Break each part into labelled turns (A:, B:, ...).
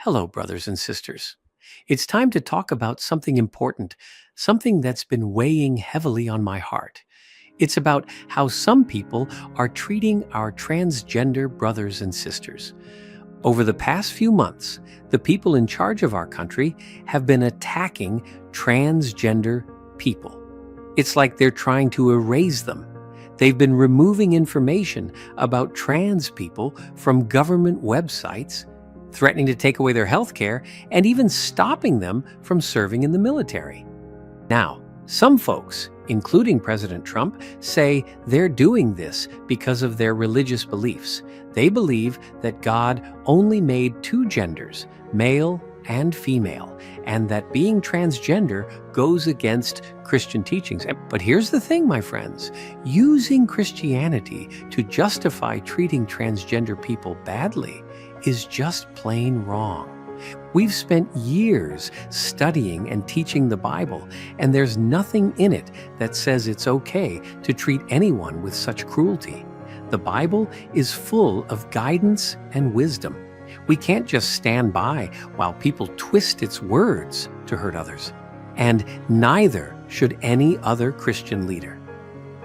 A: Hello, brothers and sisters. It's time to talk about something important, something that's been weighing heavily on my heart. It's about how some people are treating our transgender brothers and sisters. Over the past few months, the people in charge of our country have been attacking transgender people. It's like they're trying to erase them. They've been removing information about trans people from government websites, threatening to take away their health care, and even stopping them from serving in the military. Now, some folks, including President Trump, say they're doing this because of their religious beliefs. They believe that God only made two genders, male and female, and that being transgender goes against Christian teachings. But here's the thing, my friends. Using Christianity to justify treating transgender people badly is just plain wrong. We've spent years studying and teaching the Bible, and there's nothing in it that says it's okay to treat anyone with such cruelty. The Bible is full of guidance and wisdom. We can't just stand by while people twist its words to hurt others. And neither should any other Christian leader.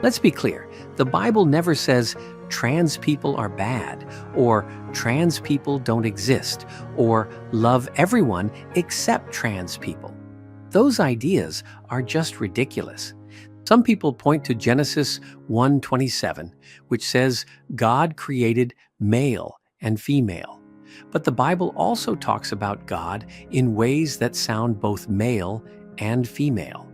A: Let's be clear, the Bible never says trans people are bad, or trans people don't exist, or love everyone except trans people. Those ideas are just ridiculous. Some people point to Genesis 1:27, which says God created male and female. But the Bible also talks about God in ways that sound both male and female.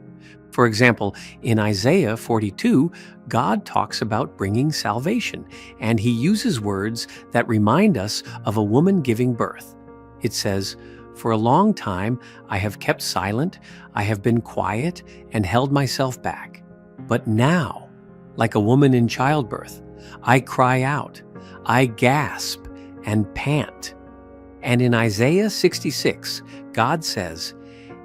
A: For example, in Isaiah 42, God talks about bringing salvation, and he uses words that remind us of a woman giving birth. It says, "For a long time I have kept silent, I have been quiet and held myself back. But now, like a woman in childbirth, I cry out, I gasp and pant." And in Isaiah 66, God says,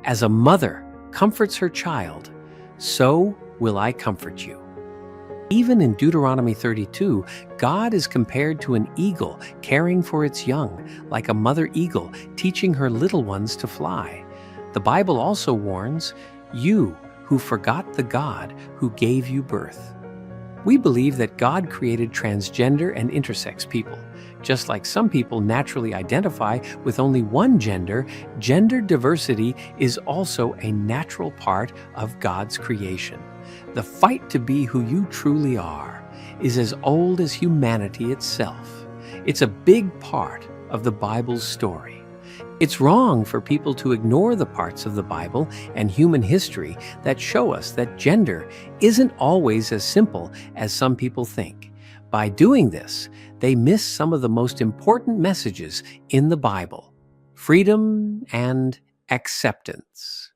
A: "As a mother comforts her child, so will I comfort you." Even in Deuteronomy 32, God is compared to an eagle caring for its young, like a mother eagle teaching her little ones to fly. The Bible also warns, "You who forgot the God who gave you birth." We believe that God created transgender and intersex people. Just like some people naturally identify with only one gender, gender diversity is also a natural part of God's creation. The fight to be who you truly are is as old as humanity itself. It's a big part of the Bible's story. It's wrong for people to ignore the parts of the Bible and human history that show us that gender isn't always as simple as some people think. By doing this, they miss some of the most important messages in the Bible: freedom and acceptance.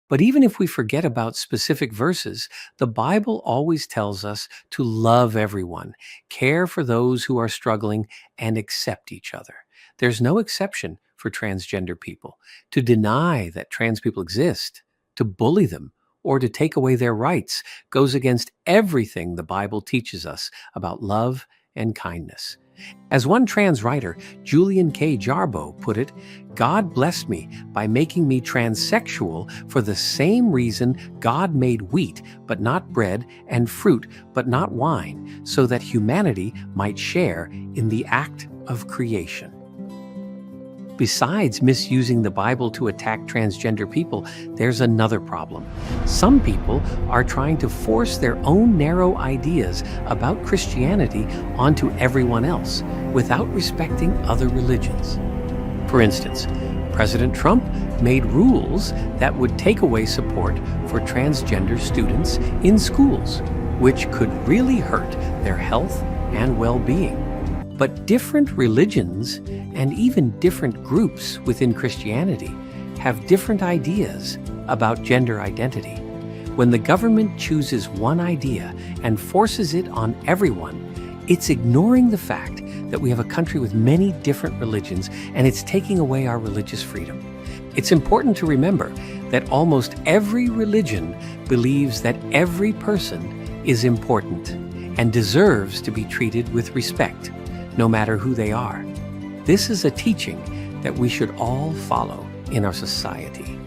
A: But even if we forget about specific verses, the Bible always tells us to love everyone, care for those who are struggling, and accept each other. There's no exception for transgender people. To deny that trans people exist, to bully them, or to take away their rights goes against everything the Bible teaches us about love and kindness. As one trans writer, Julian K. Jarboe, put it, "God blessed me by making me transsexual for the same reason God made wheat but not bread and fruit but not wine, so that humanity might share in the act of creation." Besides misusing the Bible to attack transgender people, there's another problem. Some people are trying to force their own narrow ideas about Christianity onto everyone else without respecting other religions. For instance, President Trump made rules that would take away support for transgender students in schools, which could really hurt their health and well-being. But different religions and even different groups within Christianity have different ideas about gender identity. When the government chooses one idea and forces it on everyone, it's ignoring the fact that we have a country with many different religions, and it's taking away our religious freedom. It's important to remember that almost every religion believes that every person is important and deserves to be treated with respect, no matter who they are. This is a teaching that we should all follow in our society.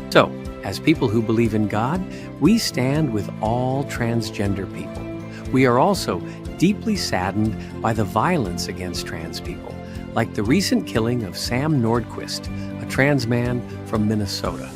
A: So, as people who believe in God, we stand with all transgender people. We are also deeply saddened by the violence against trans people, like the recent killing of Sam Nordquist, a trans man from Minnesota.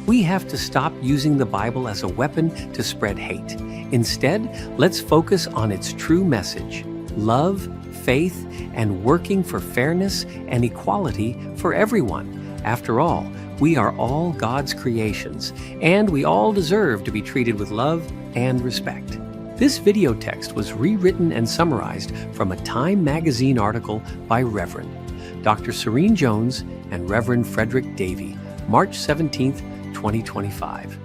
A: We have to stop using the Bible as a weapon to spread hate. Instead, let's focus on its true message: love, faith, and working for fairness and equality for everyone. After all, we are all God's creations, and we all deserve to be treated with love and respect. This video text was rewritten and summarized from a Time magazine article by Reverend Dr. Serene Jones and Reverend Frederick Davey, March 17, 2025.